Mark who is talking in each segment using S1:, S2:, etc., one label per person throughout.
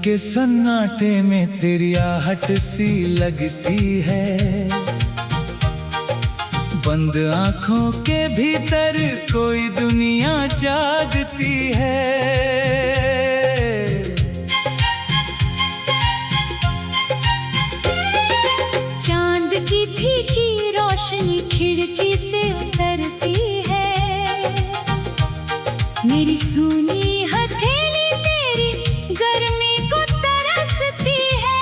S1: के सन्नाटे में तेरी आहट सी लगती है। बंद आंखों के भीतर कोई दुनिया जागती है।
S2: चांद की फीकी रोशनी खिड़की से उतरती है। मेरी सूनी हथेली तेरी गर्मी को तरसती है।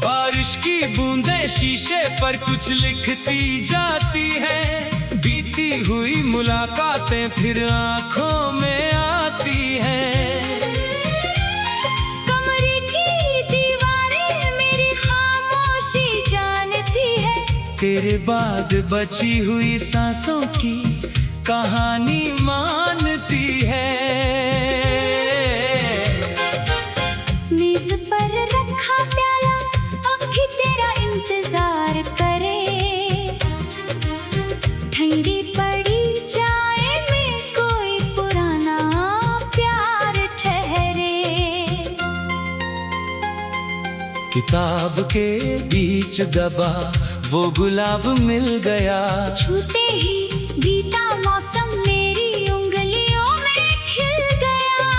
S1: बारिश की बूंदें शीशे पर कुछ लिखती जाती है। बीती हुई मुलाकातें फिर आंखों में आती हैं।
S2: कमरे की दीवारें मेरी खामोशी जानती है।
S1: तेरे बाद बची हुई सांसों की कहानी मानती है।
S2: मेज पर रखा प्याला अब भी तेरा इंतजार करे। ठंडी पड़ी चाय में कोई पुराना प्यार ठहरे।
S1: किताब के बीच दबा वो गुलाब मिल गया।
S2: छूते ही बीता मौसम मेरी उंगलियों में खिल गया।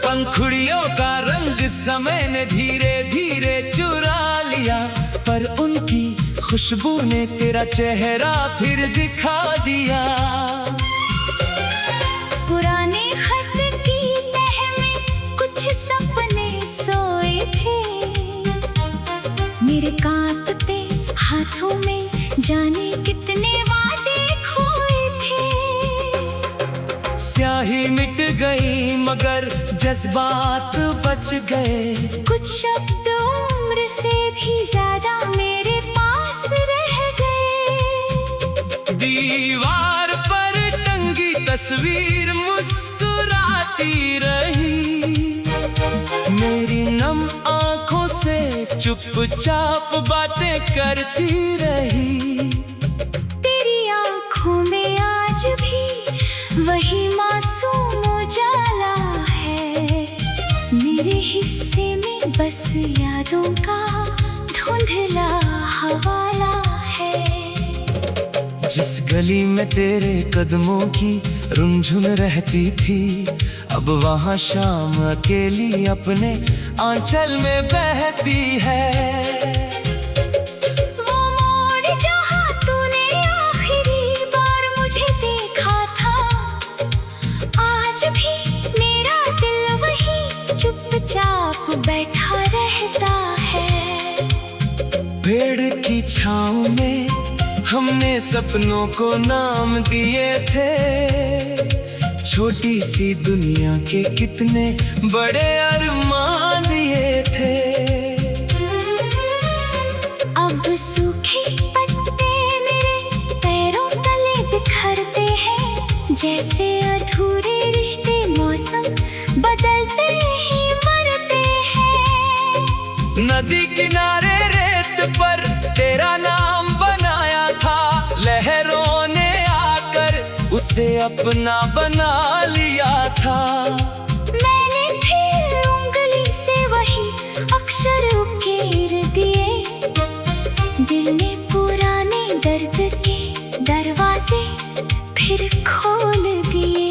S1: पंखुड़ियों का रंग समय ने धीरे धीरे चुरा लिया। पर उनकी खुशबू ने तेरा चेहरा फिर दिखा दिया।
S2: पुराने खत की तह में कुछ सपने सोए थे। मेरे कांपते हाथों में जाने कितने वादे खोए थे।
S1: स्याही मिट गई मगर जज्बात बच गए।
S2: कुछ शब्द उम्र से भी ज्यादा मेरे पास रह गए।
S1: दीवार पर टंगी तस्वीर मुस्कुराती रही। मेरी नम आंखों से चुपचाप बातें करती रही।
S2: तेरी आंखों में आज भी वही मासूम उजाला है। मेरे हिस्से में बस यादों का धुंधला हवाला है।
S1: जिस गली में तेरे कदमों की रुनझुन रहती थी, अब वहाँ शाम अकेली अपने आंचल में बहती है।
S2: वो मोड़ जहाँ तूने आखिरी बार मुझे देखा था, आज भी मेरा दिल वही चुपचाप बैठा रहता है।
S1: पेड़ की छाँव में हमने सपनों को नाम दिए थे। छोटी सी दुनिया के कितने बड़े अरमान लिए थे।
S2: अब सूखे पत्ते मेरे पैरों तले बिखरते हैं। जैसे अधूरे रिश्ते मौसम बदलते ही मरते हैं।
S1: नदी किनारे रेत पर तेरा नाम बनाया था। लहरों ने आकर उसे अपना बना लिया था।
S2: मैंने फिर उंगली से वही अक्षर उकेर दिए। दिल ने पुराने दर्द के दरवाजे फिर खोल दिए।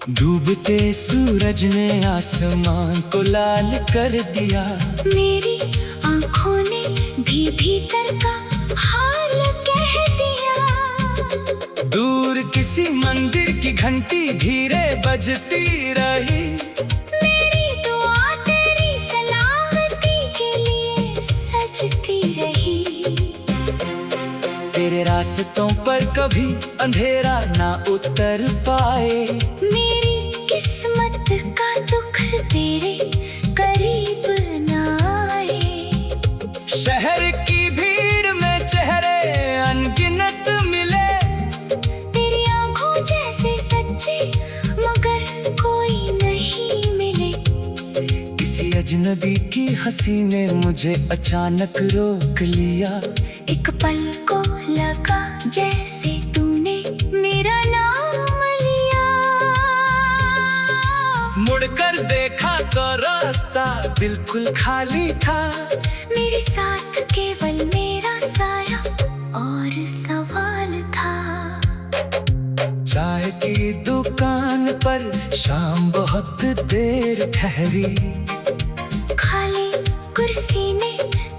S1: डूबते सूरज ने आसमान को लाल कर दिया।
S2: मेरी आंखों ने भी भीतर का हाल कह दिया।
S1: दूर किसी मंदिर की घंटी धीरे बजती रही।
S2: मेरी दुआ तेरी सलामती के लिए सजती रही।
S1: तेरे रास्तों पर कभी अंधेरा ना उतर पाए।
S2: मेरी किस्मत का दुख तेरे करीब ना आए।
S1: शहर की भीड़ में चेहरे अनगिनत मिले।
S2: तेरी आंखों जैसे सच्चे मगर कोई नहीं मिले।
S1: किसी अजनबी की हंसी ने मुझे अचानक रोक लिया।
S2: एक पल को लगा जैसे तूने मेरा नाम लिया।
S1: मुड़कर देखा तो रास्ता बिल्कुल खाली था।
S2: मेरे साथ केवल मेरा साया और सवाल था।
S1: चाय की दुकान पर शाम बहुत देर ठहरी।
S2: खाली कुर्सी ने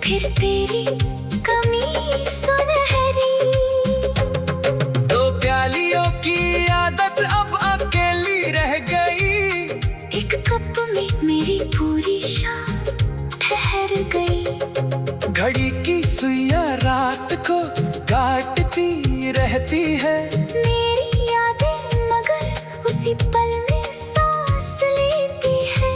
S2: फिर तेरी कमी सुनहरी।
S1: दो प्यालियों की आदत अब अकेली रह गई।
S2: एक कप में मेरी पूरी शाम ठहर गई।
S1: घड़ी की सुइयां रात को काटती रहती है।
S2: मेरी यादें मगर उसी पल में सांस लेती है।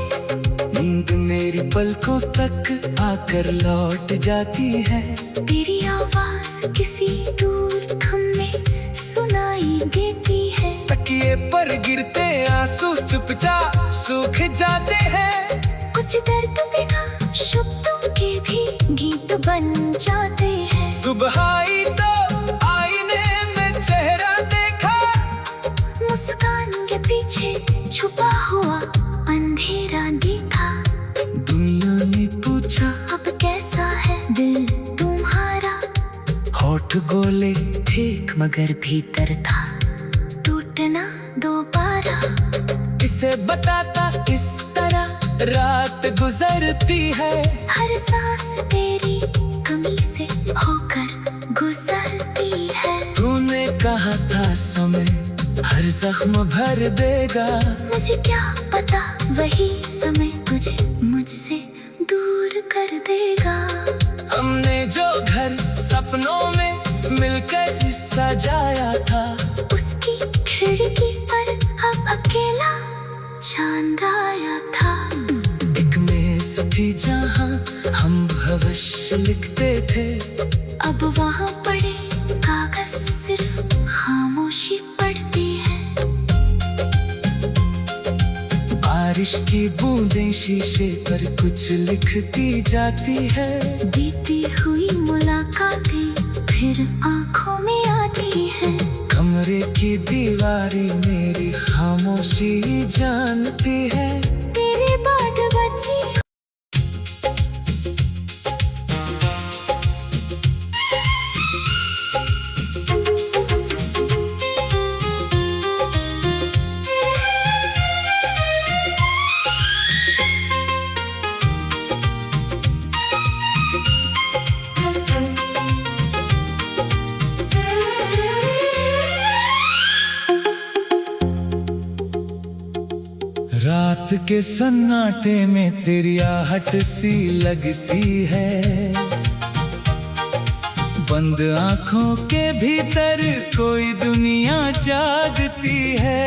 S1: नींद मेरी पलकों तक आकर लौट जाती है।
S2: तेरी आवाज किसी दूर थम में सुनाई देती है।
S1: तकिए पर गिरते आंसू चुपचाप सूख जाते हैं।
S2: कुछ दर्द बिना शब्दों के भी गीत बन जाते हैं।
S1: सुबह आई तो आईने में चेहरा देखा।
S2: मुस्कान के पीछे छुपा हुआ अंधेरा देखा।
S1: दुनिया ने पूछा
S2: अब कैसा है दिल तुम्हारा।
S1: होठ गोले
S2: ठीक मगर भीतर था टूटना दोबारा।
S1: इसे बताता इस तरह रात गुजरती है।
S2: हर सांस तेरी कमी से होकर गुजरती है।
S1: तूने कहा था समय हर जख्म भर देगा।
S2: मुझे क्या पता वही समय तुझे मुझसे दूर कर देगा।
S1: हमने जो घर सपनों में मिलकर सजाया था।
S2: उसकी खिड़की पर अब अकेला चांद आया था।
S1: एक मेज थी जहाँ हम भविष्य लिखते थे।
S2: अब वहाँ पड़े कागज सिर्फ खामोशी पड़ती है।
S1: बारिश की बूंदें शीशे पर कुछ लिखती जाती है।
S2: बीती हुई मुलाकातें फिर आंखों में आती है।
S1: कमरे की दीवारें मेरी खामोशी जानती है।
S2: तेरे बाद बची
S1: रात के सन्नाटे में तेरी आहट सी लगती है। बंद आंखों के भीतर कोई दुनिया जागती है।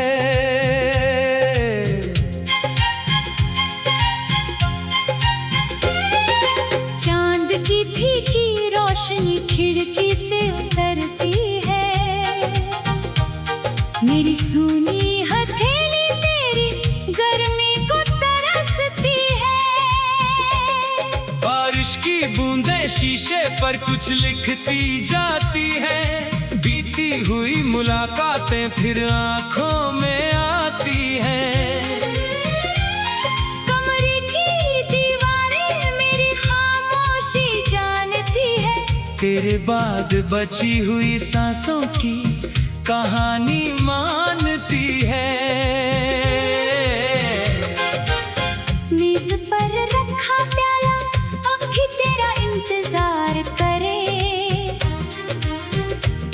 S2: चांद की फीकी रोशनी खिड़की से उतरती है। मेरी सूनी हथेली तेरी गर्मी को तरसती है।
S1: बारिश की बूंदें शीशे पर कुछ लिखती जाती हैं। बीती हुई मुलाकातें फिर आंखों में आती हैं।
S2: कमरे की दीवारें मेरी खामोशी जानती है।
S1: तेरे बाद बची हुई सांसों की कहानी मानती है।
S2: मेज पर रखा प्याला अब भी तेरा इंतजार करे।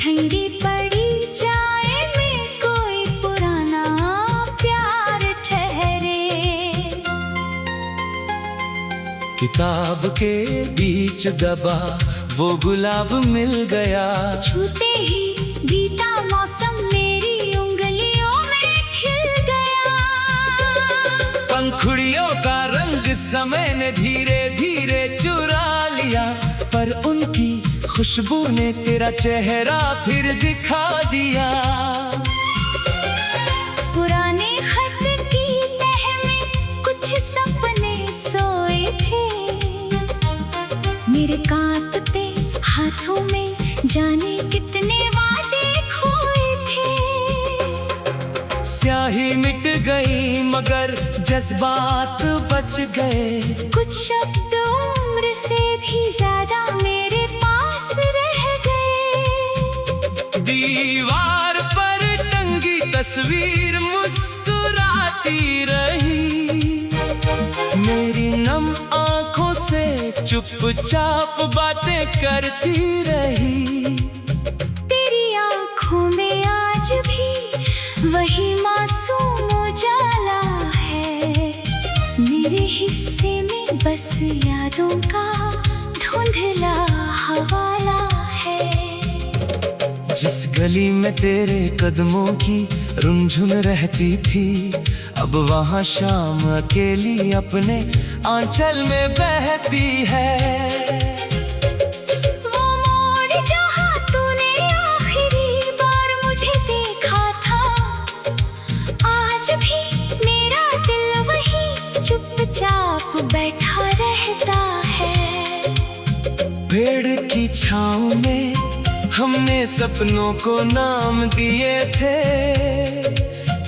S2: ठंडी पड़ी चाय में कोई पुराना प्यार ठहरे।
S1: किताब के बीच दबा वो गुलाब मिल गया।
S2: छूते ही बीता मौसम मेरी उंगलियों में खिल गया।
S1: पंखुड़ियों का रंग समय ने धीरे धीरे चुरा लिया। पर उनकी खुशबू ने तेरा चेहरा फिर दिखा दिया।
S2: पुराने खत की तह में कुछ सपने सोए थे। मेरे कांपते हाथों में जाने कितने वादे खोए थे।
S1: स्याही मिट गई मगर जज्बात बच गए।
S2: कुछ शब्द उम्र से भी ज्यादा मेरे पास रह गए।
S1: दीवार पर टंगी तस्वीर मुस्कुराती रही, मेरी नम आंखों से चुपचाप बातें करती रही।
S2: तेरी आंखों में आज भी वही मासूम उजाला है, मेरे हिस्से में बस यादों का धुंधला हवाला है।
S1: जिस गली में तेरे कदमों की रुनझुन रहती थी, अब वहाँ शाम अकेली अपने आंचल में बहती है।
S2: वो मोड़ जहाँ तूने आखिरी बार मुझे देखा था, आज भी मेरा दिल वही चुपचाप बैठा रहता है।
S1: पेड़ की छाँव में हमने सपनों को नाम दिए थे,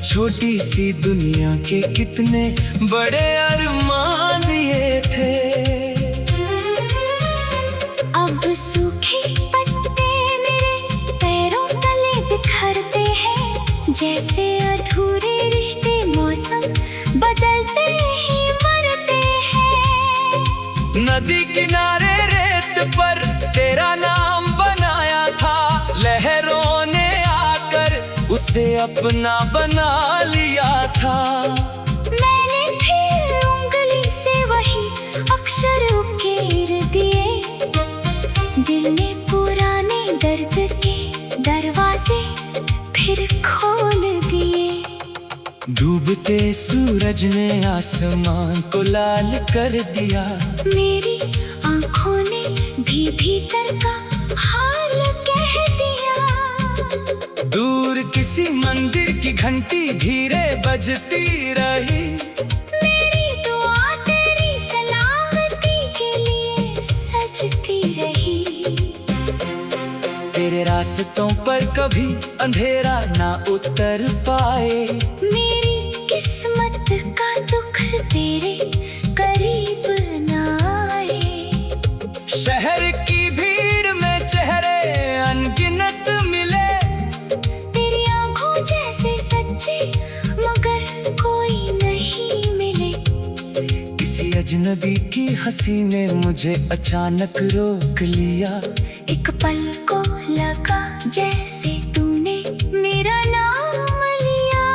S1: छोटी सी दुनिया के कितने बड़े अरमान लिए थे।
S2: अब सूखे पत्ते मेरे पैरों तले बिखरते हैं, जैसे अधूरे रिश्ते मौसम बदलते ही मरते हैं।
S1: नदी किनारे रेत पर तेरा नाम बनाया था, लहरों ने आकर उसे अपना बना लिया था।
S2: मैंने फिर उंगली से वही अक्षर उकेर दिए, दिल ने पुराने दर्द के दरवाजे फिर खोल दिए।
S1: डूबते सूरज ने आसमान को लाल कर दिया,
S2: मेरी आंखों ने भी भीतर का हाल कह दिया।
S1: दूर किसी मंदिर की घंटी धीरे बजती रही,
S2: मेरी दुआ तेरी सलामती के लिए सजती रही।
S1: तेरे रास्तों पर कभी अंधेरा ना उतर पाए,
S2: मेरी किस्मत का दुख तेरे करीब ना आए।
S1: शहर की भीड़ में चेहरे अनगिनत मिले,
S2: तेरी आंखों जैसे सच्चे मगर कोई नहीं मिले।
S1: किसी अजनबी की हंसी ने मुझे अचानक रोक लिया,
S2: एक पल को लगा जैसे तूने मेरा नाम लिया।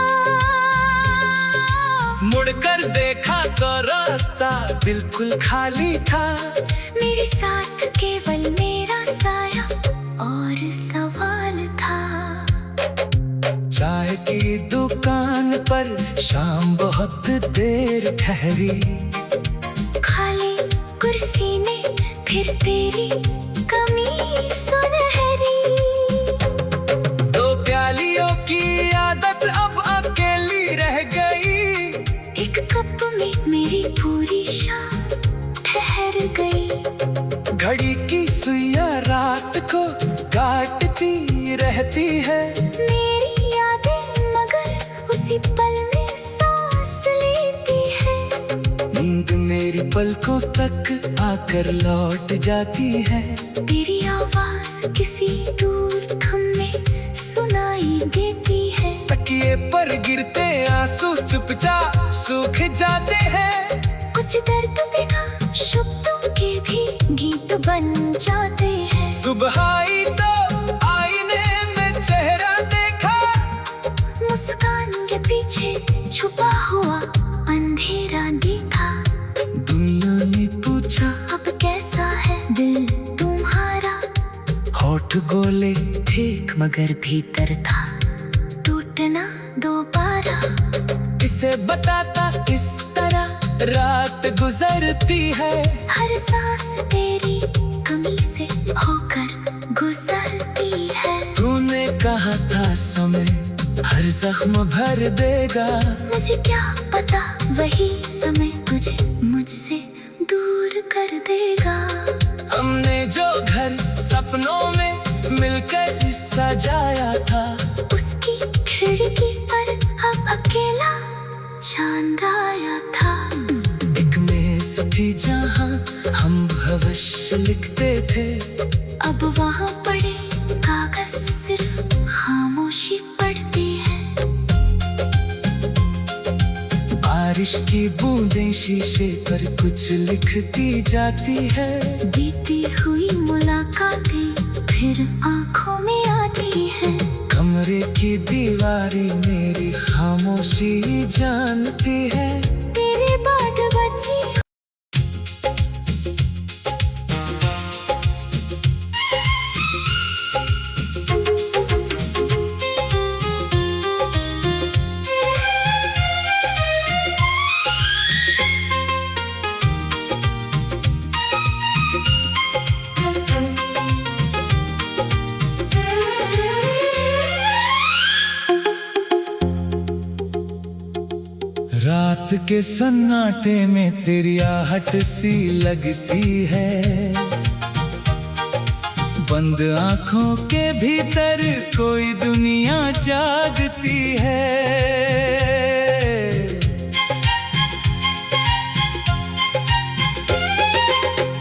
S1: मुड़कर देखा तो रास्ता बिल्कुल खाली था,
S2: मेरे साथ केवल मेरा साया और सवाल था।
S1: चाय की दुकान पर शाम बहुत देर ठहरी,
S2: खाली कुर्सी ने फिर तेरी कमी सुनहरी।
S1: दो प्यालियों की आदत अब अकेली रह गई,
S2: एक कप में मेरी पूरी शाम ठहर गई।
S1: घड़ी की सुइयां रात को काटती रहती है,
S2: मेरी यादें मगर उसी पल में सांस लेती है।
S1: नींद मेरी पलकों तक आकर लौट जाती है।
S2: तेरी आवाज किसी दूर थम में सुनाई देती है।
S1: तकिए पर गिरते आंसू चुपचाप सूख जाते हैं,
S2: कुछ दर्द बिना शब्दों के भी गीत बन जाते हैं।
S1: सुबह आई तो आईने में चेहरा देखा,
S2: मुस्कान के पीछे छुपा हुआ अंधेरा देखा।
S1: दुनिया ने पूछा
S2: अब कैसा है दिल तुम्हारा,
S1: होठ गोले ठीक
S2: मगर भीतर था टूटना दोबारा।
S1: किसे बताता इस तरह रात गुजरती है,
S2: हर सांस तेरी कमी से होकर गुजरती है।
S1: तूने कहा था समय हर जख्म भर देगा,
S2: मुझे क्या पता वही समय तुझे मुझसे दूर कर देगा।
S1: हमने जो घर सपनों में मिलकर सजाया था,
S2: उसकी खिड़की पर अब अकेला चांद आया था।
S1: एक मेज थी जहाँ हम भविष्य लिखते थे,
S2: अब वहाँ पड़े कागज सिर्फ खामोशी पड़ती है।
S1: बारिश की बूंदें शीशे पर कुछ लिखती जाती है।
S2: बीती हुई मुलाकातें फिर आंखों में आती हैं।
S1: कमरे की दीवारें मेरी खामोशी जानती है।
S2: तेरे बाद बची
S1: रात के सन्नाटे में तेरी आहट सी लगती है। बंद आंखों के भीतर कोई दुनिया जागती है।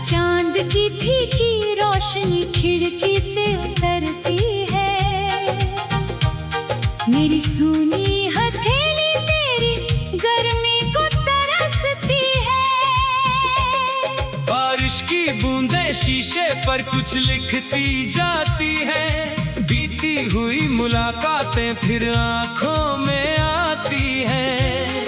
S2: चांद की फीकी रोशनी खिड़की से उतरती है। मेरी सूनी हथेली तेरी गर्मी को तरसती है।
S1: बारिश की बूंदें शीशे पर कुछ लिखती जाती है। बीती हुई मुलाकातें फिर आंखों में आती हैं।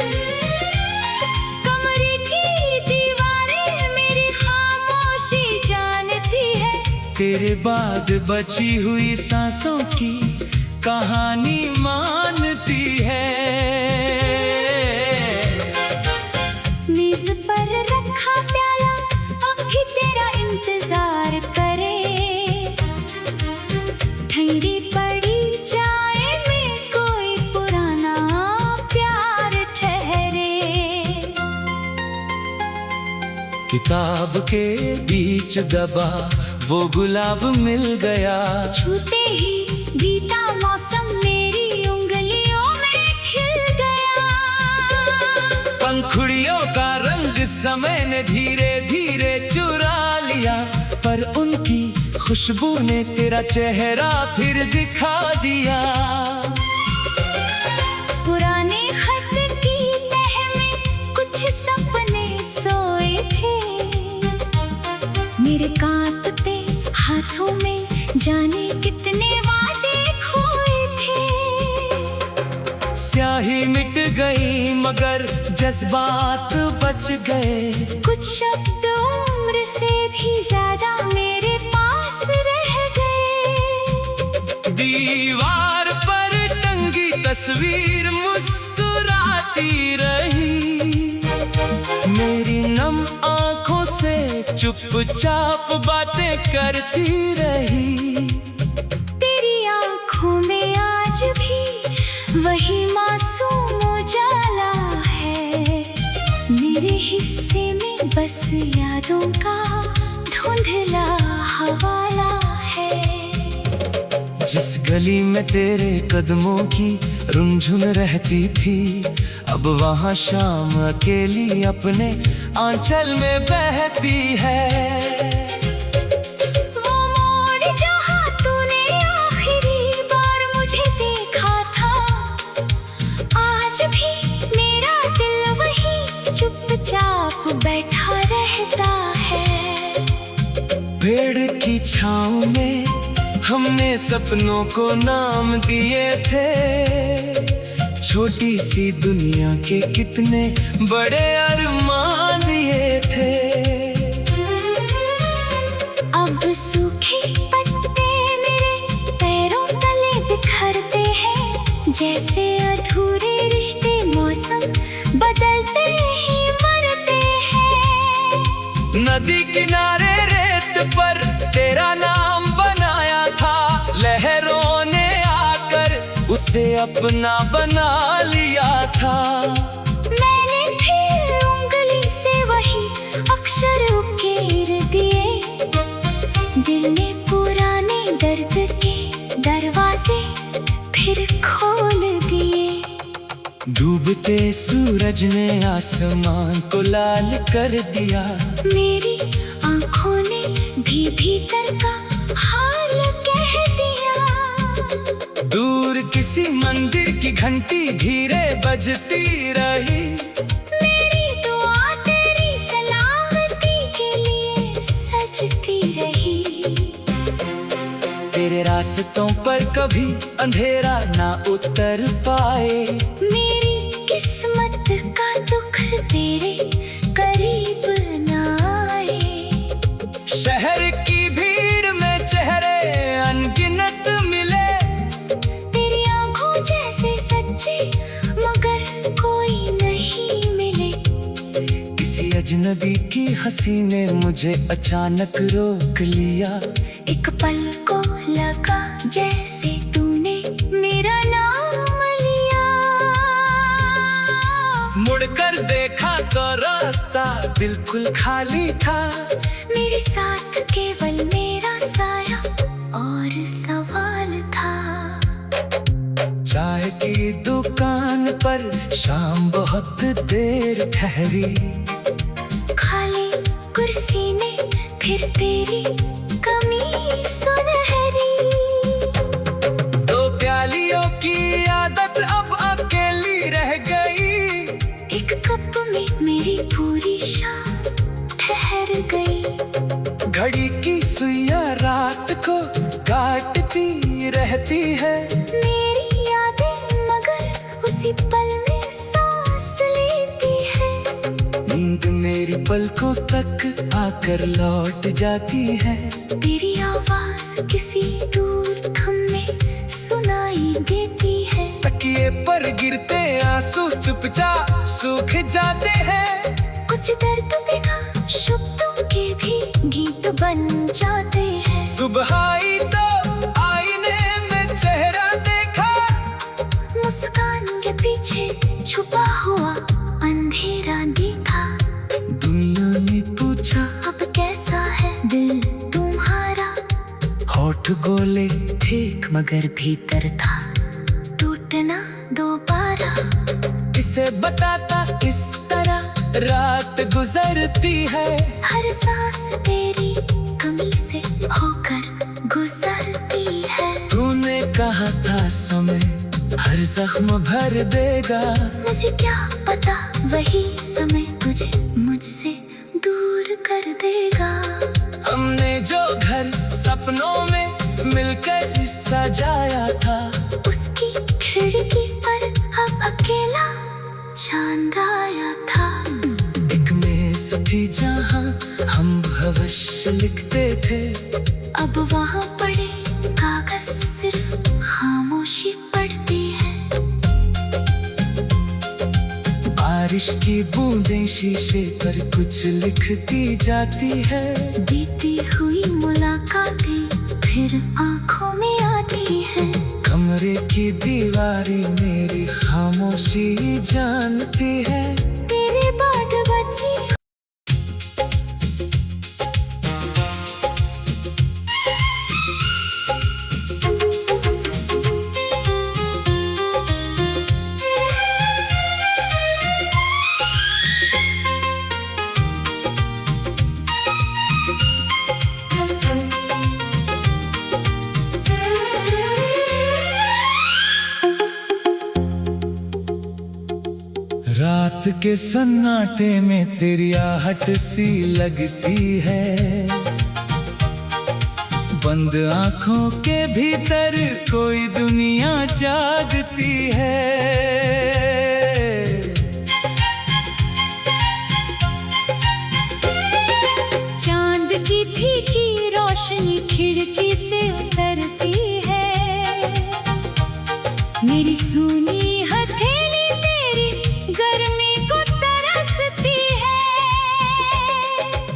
S2: कमरे की दीवारें मेरी खामोशी जानती है।
S1: तेरे बाद बची हुई सांसों की कहानी मानती है।
S2: मेज पर रखा प्याला अभी तेरा इंतजार करे। ठंडी पड़ी चाय में कोई पुराना प्यार ठहरे।
S1: किताब के बीच दबा वो गुलाब मिल गया।
S2: छूते ही बीता मौसम मेरी उंगलियों में खिल गया।
S1: पंखुड़ियों का रंग समय ने धीरे धीरे चुरा लिया, पर उनकी खुशबू ने तेरा चेहरा फिर दिखा दिया।
S2: पुराने खत की तह में कुछ सपने सोए थे। मेरे कांपते हाथों में जाने कितने वादे खोए थे।
S1: स्याही मिट गई मगर जज्बात बच गए।
S2: कुछ शब्द उम्र से भी ज्यादा मेरे पास रह गए।
S1: दीवार पर टंगी तस्वीर मुस्कुराती रही। मेरी नम आंखों से चुपचाप बातें करती रही।
S2: तेरी आंखों में आज भी वही मासूम उजाला है। मेरे हिस्से में बस यादों का धुंधला हवाला है।
S1: जिस गली में तेरे कदमों की रुनझुन रहती थी, अब वहाँ शाम अकेली अपने आंचल में बहती है।
S2: वो मोड़ जहाँ तूने आखिरी बार मुझे देखा था, आज भी मेरा दिल वही चुपचाप बैठा रहता है।
S1: पेड़ की छाँव में हमने सपनों को नाम दिए थे। छोटी सी दुनिया के कितने बड़े अरमान ये थे।
S2: अब सूखे पत्ते मेरे पैरों तले बिखरते हैं। जैसे अधूरे रिश्ते मौसम बदलते ही मरते हैं।
S1: नदी किनारे रेत पर तेरा नाम बनाया था। लहरों ने आकर उसे अपना बना लिया था।
S2: मैंने फिर उंगली से वही अक्षर उकेर दिए। दिल ने पुराने दर्द के दरवाजे फिर खोल दिए।
S1: डूबते सूरज ने आसमान को लाल कर दिया।
S2: मेरी आंखों ने भी भीतर का हाल कह दिया।
S1: दूर किसी मंदिर की घंटी धीरे बजती रही।
S2: मेरी दुआ तेरी सलामती के लिए सजती रही।
S1: तेरे रास्तों पर कभी अंधेरा ना उतर पाए।
S2: मेरी किस्मत का दुख तेरे करीब ना आए।
S1: शहर की भीड़ में चेहरे अनगिनत मिले।
S2: तेरी आंखों जैसे सच्चे मगर कोई नहीं मिले।
S1: किसी अजनबी की हंसी ने मुझे अचानक रोक लिया।
S2: एक पल को लगा जैसे तूने मेरा नाम लिया।
S1: मुड़कर देखा तो रास्ता बिल्कुल खाली था।
S2: मेरे साथ केवल मेरा साया और सवाल था।
S1: चाय की दुकान पर शाम बहुत देर ठहरी।
S2: खाली कुर्सी ने फिर तेरी कमी सुनहरी।
S1: दो प्यालियों की आदत अब अकेली रह गई।
S2: एक कप में मेरी पूरी शाम ठहर गई।
S1: घड़ी की सुइयां रात को काटती रहती है।
S2: मेरी यादें मगर उसी पल में सांस लेती है।
S1: नींद मेरी पलकों तक आकर लौट जाती है।
S2: तेरी आवाज किसी दूर थम में सुनाई देती है।
S1: तकिए पर गिरते आंसू चुपचाप सूख जाते हैं।
S2: कुछ दर्द बिना शब्दों के भी गीत बन जाते हैं।
S1: सुबह आई तो आईने में चेहरा देखा।
S2: मुस्कान के पीछे छुपा हुआ अंधेरा दिखा।
S1: दुनिया ने पूछा
S2: अब कैसा है दिल तुम्हारा।
S1: होठ गोले ठीक
S2: मगर भीतर था टूटना दोबारा।
S1: किसे बताता किस तरह रात गुजरती है।
S2: हर सांस तेरी कमी से होकर गुजरती है।
S1: तूने कहा था समय हर जख्म भर देगा।
S2: मुझे क्या पता वही समय तुझे मुझसे दूर कर देगा।
S1: हमने जो घर सपनों में मिलकर सजाया था।
S2: उसकी खिड़की पर अब अकेला चांद आया था।
S1: एक मेज थी जहाँ हम भविष्य लिखते थे।
S2: अब वहाँ पड़े कागज सिर्फ खामोशी पड़ती है।
S1: बारिश की बूंदें शीशे पर कुछ लिखती जाती है।
S2: बीती हुई मुलाकातें फिर आंखों में आती है।
S1: कमरे की दीवारें मेरी खामोशी जानती है।
S2: तेरे बाद बची
S1: रात के सन्नाटे में तेरी आहट सी लगती है। बंद आंखों के भीतर कोई दुनिया जागती है।
S2: चांद की फीकी रोशनी खिड़की से उतरती है। मेरी सूनी हथेली तेरी गर्मी को तरसती है।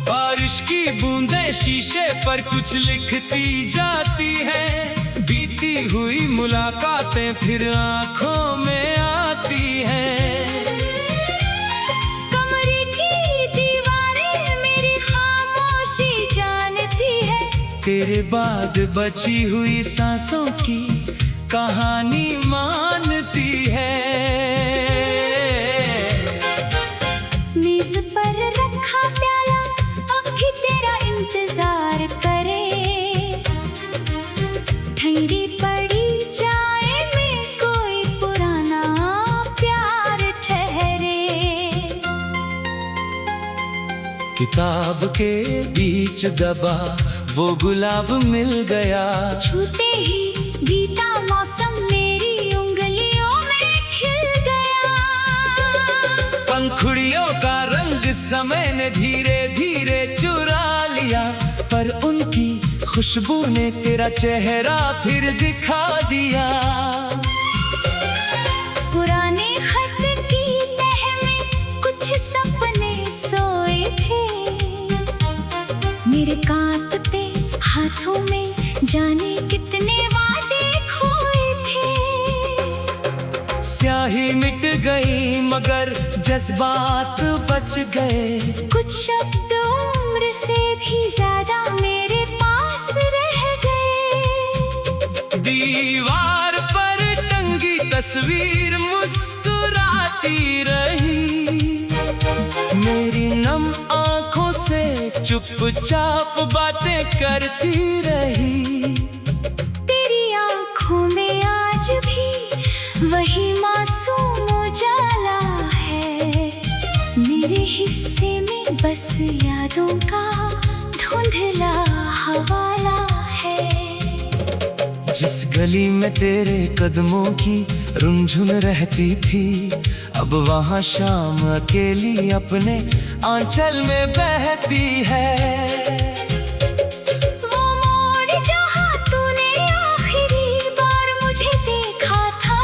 S1: बारिश की बूंदें शीशे पर कुछ लिखती जाती है। बीती हुई मुलाकातें फिर आंखों में आती हैं।
S2: कमरे की दीवारें मेरी खामोशी जानती है।
S1: तेरे बाद बची हुई सांसों की कहानी मानती है। बेताब के बीच दबा वो गुलाब मिल गया।
S2: छूते ही बीता मौसम मेरी उंगलियों में खिल गया।
S1: पंखुड़ियों का रंग समय ने धीरे धीरे चुरा लिया, पर उनकी खुशबू ने तेरा चेहरा फिर दिखा दिया।
S2: पुराने खत की तह में कुछ सपने सोए थे, मेरे कांपते हाथों में जाने कितने वादे खोए थे।
S1: स्याही मिट गई मगर जज्बात बच गए।
S2: कुछ शब्द उम्र से भी ज्यादा मेरे पास रह गए।
S1: दीवार पर टंगी तस्वीर मुस्कुराती रही, मेरी नम आंखों से चुपचाप बातें करती रही।
S2: तेरी आंखों में आज भी वही मासूम उजाला है, मेरे हिस्से में बस यादों का धुंधला हवाला है।
S1: जिस गली में तेरे कदमों की रुनझुन रहती थी, अब वहाँ शाम अकेली अपने आंचल में बहती है।
S2: वो मोड़ जहाँ तूने आखिरी बार मुझे देखा था,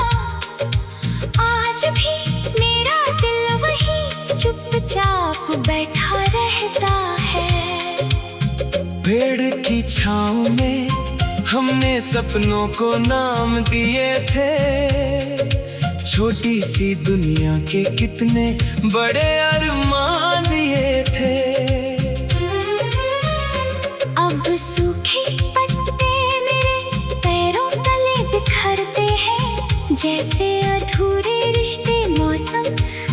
S2: आज भी मेरा दिल वही चुपचाप बैठा रहता है।
S1: पेड़ की छाँव में हमने सपनों को नाम दिए थे, छोटी सी दुनिया के कितने बड़े अरमान ये थे।
S2: अब सूखे पत्ते मेरे पैरों तले बिखरते हैं, जैसे अधूरे रिश्ते मौसम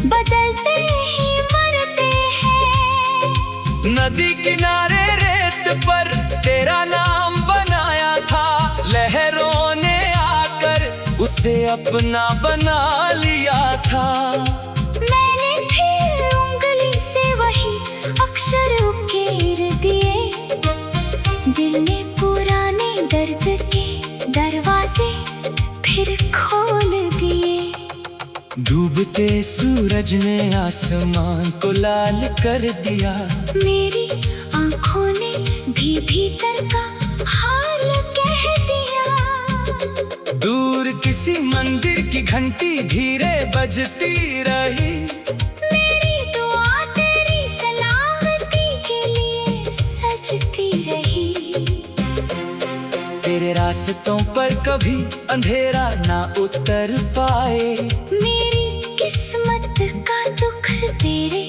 S2: बदलते ही मरते हैं।
S1: नदी किनारे रेत पर तेरा नाम बनाया था, लहरों ने आकर उसे अपना बना लिया था।
S2: मैंने फिर उंगली से वही अक्षर उकेर दिए, दिल ने पुराने दर्द के दरवाजे फिर खोल दिए।
S1: डूबते सूरज ने आसमान को लाल कर दिया,
S2: मेरी आंखों ने भी भीतर का हाल कह दिया।
S1: दूर किसी मंदिर की घंटी धीरे बजती रही,
S2: मेरी दुआ तेरी सलामती के लिए सजती रही।
S1: तेरे रास्तों पर कभी अंधेरा ना उतर पाए,
S2: मेरी किस्मत का दुख तेरे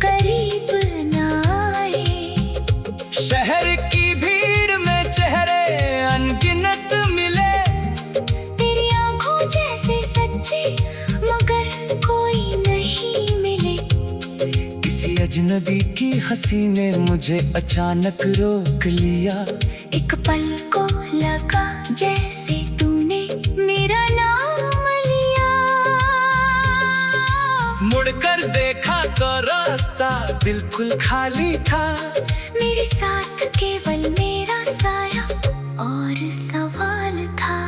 S2: करीब ना आए।
S1: शहर की भीड़ में चेहरे अनगिनत मिले,
S2: तेरी आंखों जैसे सच्चे मगर कोई नहीं मिले।
S1: किसी अजनबी की हंसी ने मुझे अचानक रोक लिया,
S2: एक पल को लगा जैसे तूने मेरा नाम लिया।
S1: मुड़कर देखा तो रास्ता बिल्कुल खाली था,
S2: मेरे साथ केवल मेरा साया और सवाल था।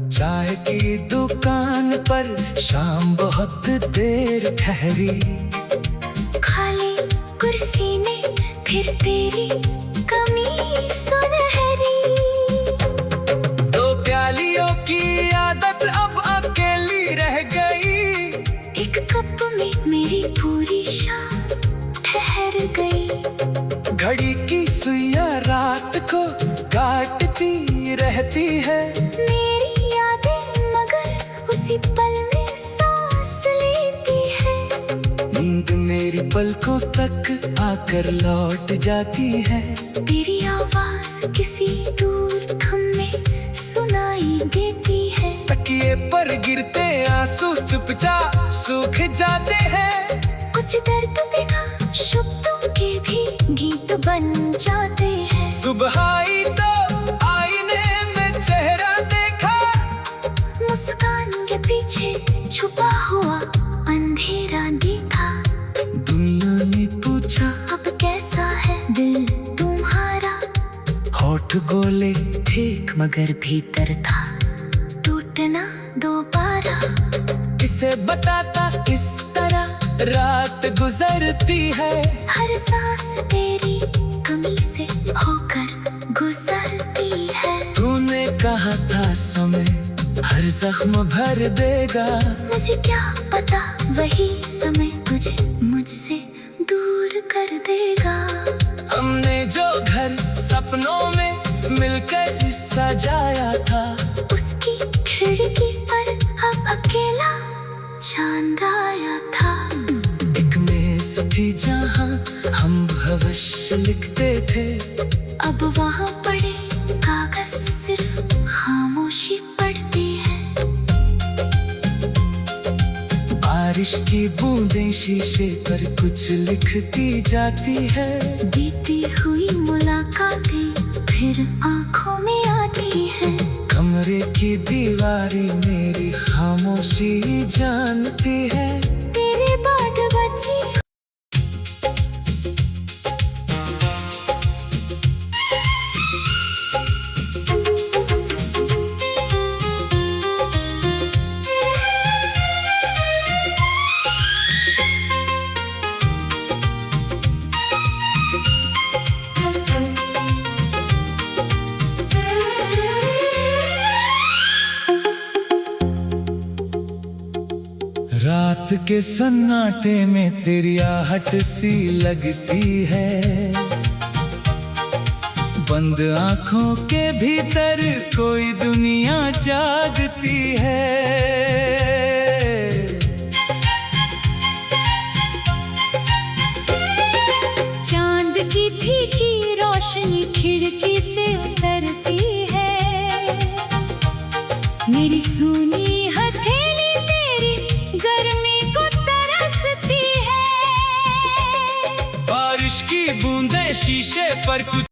S1: चाय की दुकान पर शाम बहुत देर ठहरी,
S2: खाली कुर्सी ने फिर तेरी कमी सुनहरी।
S1: दो प्यालियों की आदत अब अकेली रह गई,
S2: एक कप में मेरी पूरी शाम ठहर गई।
S1: घड़ी की सुइयां रात को काटती रहती है,
S2: मेरी यादें मगर उसी पल में सांस लेती है।
S1: नींद मेरी पलकों तक आकर लौट जाती है।
S2: तेरी आवाज किसी दूर थम में सुनाई देती है।
S1: तकिए पर गिरते आंसू चुपचाप सूख जाते हैं,
S2: कुछ दर्द बिना शब्दों के भी गीत बन जाते हैं।
S1: सुबह आई तो आईने में चेहरा देखा,
S2: मुस्कान के पीछे छुपा हुआ अंधेरा देखा।
S1: दुनिया ने पूछा
S2: दिल तुम्हारा।
S1: होठ गोले
S2: ठीक मगर भीतर था टूटना दोबारा।
S1: इसे बताता किस तरह रात गुजरती है।
S2: हर सांस तेरी कमी से होकर गुजरती है।
S1: तूने कहा था समय हर जख्म भर देगा।
S2: मुझे क्या पता वही समय तुझे मुझसे दूर कर देगा।
S1: हमने जो घर सपनों में मिलकर सजाया था,
S2: उसकी खिड़की पर अब अकेला चांद आया था।
S1: एक मेज थी जहाँ हम भविष्य लिखते थे।
S2: अब वहाँ पड़े कागज सिर्फ खामोशी पढ़ती है।
S1: बारिश की बूंदें शीशे पर कुछ लिखती जाती है।
S2: बीती हुई मुलाकातें फिर आंखों में आती है।
S1: कमरे की दीवारें मेरी खामोशी जानती है।
S2: तेरे बाद बची
S1: रात के सन्नाटे में तेरी आहट सी लगती है। बंद आंखों के भीतर कोई दुनिया जागती है।
S2: चांद की फीकी रोशनी खिड़की से उतरती है। मेरी सूनी हथेली तेरी गर्मी को तरसती है।
S1: बारिश की बूंदें शीशे पर कुछ